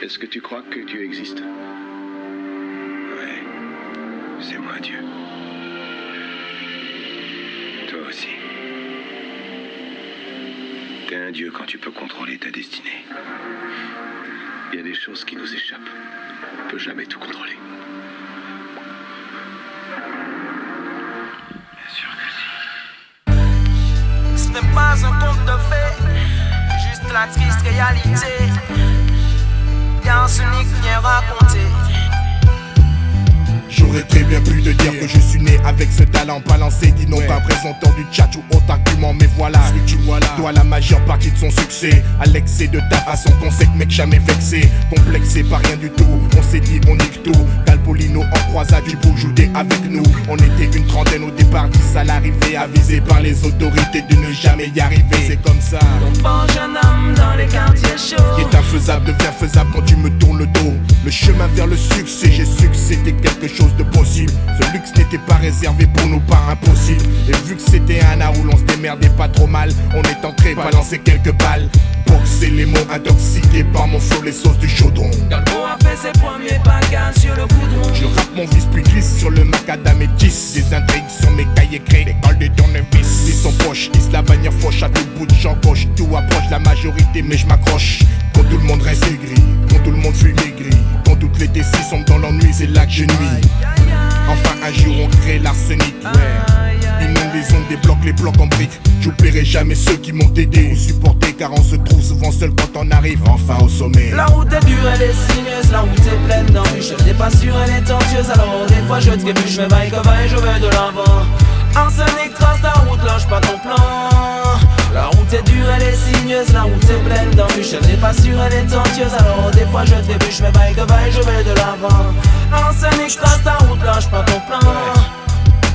Est-ce que tu crois que Dieu existe? Ouais, c'est moi Dieu. Toi aussi. T'es un Dieu quand tu peux contrôler ta destinée. Il y a des choses qui nous échappent. On peut jamais tout contrôler. Bien sûr que si. Ce n'est pas un conte de fées, juste la triste réalité. Car ce n'est que vient raconter. J'aurais très bien pu te dire que je suis né avec ce talent balancé, dit non pas un présenteur du chat ou autre argument, mais voilà ce que tu vois là. Toi la majeure partie de son succès, à l'excès de ta façon qu'on sait que mec jamais vexé, complexé par rien du tout, on s'est dit on nique tout. Calpolino en croisade du Boujoudet avec nous. On était une trentaine au départ, 10 à l'arrivée, avisé par les autorités de ne jamais y arriver. C'est comme ça. On prend jeune homme dans les quartiers chauds. Ce qui est infaisable devient faisable quand tu me tournes le dos. Le chemin vers le succès, j'ai su que c'était quelque chose de possible. Ce luxe n'était pas réservé pour nous, pas impossible. Et vu que c'était un art où l'on se démerdait pas trop mal, on est entré balancer quelques balles. Boxer les mots intoxiqués par mon flow, les sauces du chaudron. Galbo a fait ses premiers bagages sur le goudron. Je rappe mon vice puis glisse sur le macadam et 10. Des intrigues sur mes cahiers créés, l'école de tournevis. Ils sont poches, ils la bannière fauche à tout bout de champ gauche. Tout approche la majorité mais je m'accroche. Quand tout le monde reste aigri, quand tout le monde fuit maigri, quand toutes les décis sont dans l'ennui, c'est là que je nuis. Enfin un jour on crée l'arsenic, ouais. Inonde les ondes, débloque les blocs en briques. J'oublierai jamais ceux qui m'ont aidé ou supporté, car on se trouve souvent seul quand on arrive enfin au sommet. La route est dure, elle est sinueuse, la route est pleine d'embûches. Je n'ai pas sûre, elle est tortueuse, alors des fois je trébuche. Mais vaille que vaille, je vais de l'avant. Arsenic trace la route, lâche pas ton plan. La route est dure, elle est sinueuse, la route est pleine d'embûches. Je n'ai pas sûre, elle est tortueuse, alors des fois je trébuche. Mais vaille que vaille, je vais de l'avant. Arsenic trace ta route, lâche pas ton plan.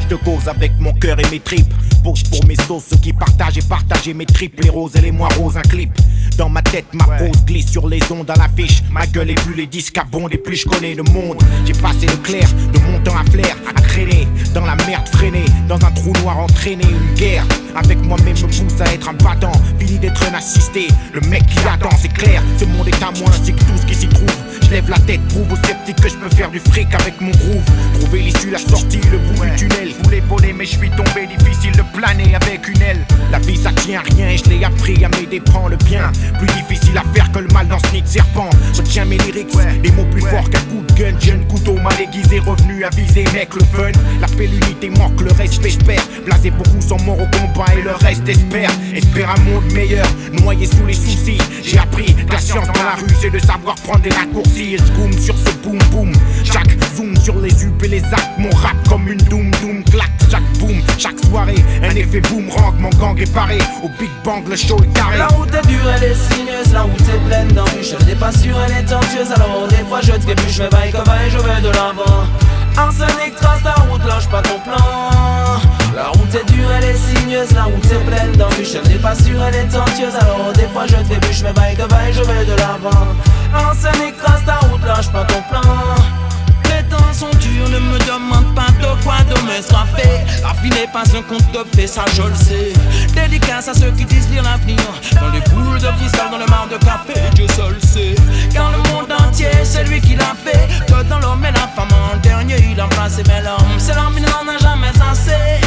Je te cause avec mon cœur et mes tripes. Pose pour mes sauces, ceux qui partagent et partagent mes tripes. Les roses et les moins roses, un clip. Dans ma tête, ma prose glisse sur les ondes à l'affiche. Ma gueule est plus les disques abondent et plus je connais le monde. J'ai passé le clair, de mon temps à flair, à traîner dans la merde freinée, dans un trou noir entraîné. Une guerre avec moi-même me pousse à être un battant. Fini d'être un assisté, le mec qui attend, c'est clair. Ce monde est à moi ainsi que tout ce qui s'y trouve. Je lève la tête, prouve aux sceptiques que je peux faire du fric avec mon groove. Trouver l'issue, la sortie, le bout du tunnel. Je voulais voler mais je suis tombé, difficile de planer avec une aile. La vie ça tient à rien et je l'ai appris à m'aider, prends le bien. Plus difficile à faire que le mal dans ce nid de serpent. Retiens mes lyrics, des mots plus forts qu'un coup de gun. Jeune couteau mal aiguisé, revenu à viser, mec le fun. La paix, l'unité manque, le respect j'espère. Blasé beaucoup sont morts au combat et le reste espère. Espère un monde meilleur, noyé sous les soucis. J'ai appris que la science dans la rue c'est de savoir prendre des raccourcis. Et je boom sur ce boom boom. Chaque zoom sur les up et les actes. Mon rap comme une doom doom claque. Chaque boom, chaque soirée, un effet boomerang. Mon gang est paré, au Big Bang le show est carré. La route est dure, elle est sinueuse, la route est pleine d'embûches. Je n'ai pas sûre, elle est tortueuse, alors des fois je trébuche. Mais vaille que vaille, je vais de l'avant. Arsenic trace ta route, lâche pas ton plan. La route est dure, elle est sinueuse, la route est pleine d'embûches. Je n'ai pas sûre, elle est tortueuse, alors des fois je trébuche. Mais vaille que vaille, je vais de l'avant. Arsenic trace ta route, lâche pas ton plan. Les temps sont durs, ne me demande pas de quoi demain sera fait. La vie n'est pas un conte de fées, ça je le sais. Dédicace à ceux qui disent lire l'avenir. Dans les boules de cristal, dans le mar de café, Dieu seul sait. Car le monde entier, c'est lui qui l'a fait. Que dans l'homme et la femme, en dernier il a placé. Mais l'homme, c'est l'homme, il n'en a jamais assez.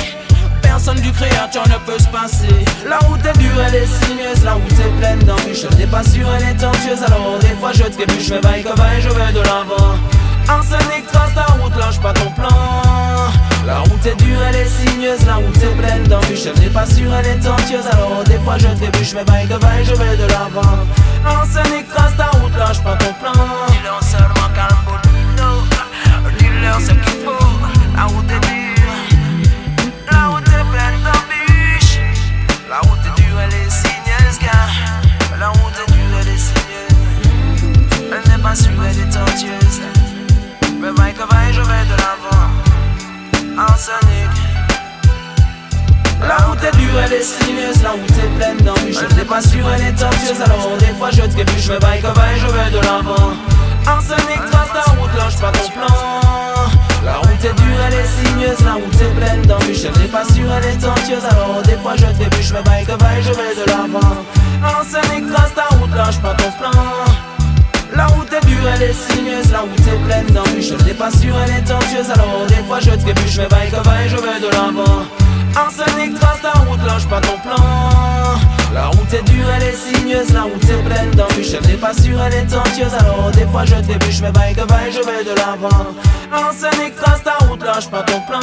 Personne du créateur ne peut se passer. La route est dure, elle est sinueuse, la route est pleine d'embûches. Je n'ai pas sûre, elle est tortueuse, alors des fois je trébuche. Mais vaille que vaille, je vais de l'avant. Arsenic trace ta route, lâche pas ton plan. La route est dure, elle est sinueuse, la route est pleine d'embûches. Je n'ai pas sûre, elle est tortueuse, alors des fois je trébuche. Mais vaille que vaille, je vais de l'avant. Arsenic trace ta route, lâche pas ton plan. Dis-leur seulement calme, bolino. Dis-leur ce qu'il faut. La route est dure, la route est pleine d'embûches. La route est dure, elle est sinueuse, car la route est dure, elle est sinueuse. Elle n'est pas sûre, elle est tortueuse. Mais vaille que vaille, je vais de l'avant. Arsenic. La route est dure, elle est sinueuse, la route est pleine d'embûches. Je n'ai pas sûre, elle est tortueuse, alors des fois je trébuche. Mais vaille que vaille, je vais de l'avant. Arsenic trace ta route, lâche pas ton plan. La route est dure, elle est sinueuse, la route est pleine d'embûches. Je n'ai pas sûre, elle est tortueuse, alors des fois je trébuche. Mais vaille que vaille, je vais de l'avant. Arsenic trace ta route, lâche pas ton plan. La route est dure, la route est pleine d'embûches. Elle n'est pas sûre, elle est tortueuse, alors des fois je trébuche. Mais vaille que vaille, je vais de l'avant. Arsenic, trace ta route, lâche pas ton plan. La route est dure, elle est sinueuse, la route est pleine d'embûches. Elle n'est pas sûre, elle est tortueuse, alors des fois je trébuche. Mais vaille que vaille, je vais de l'avant. Arsenic, trace ta route, lâche pas ton plan.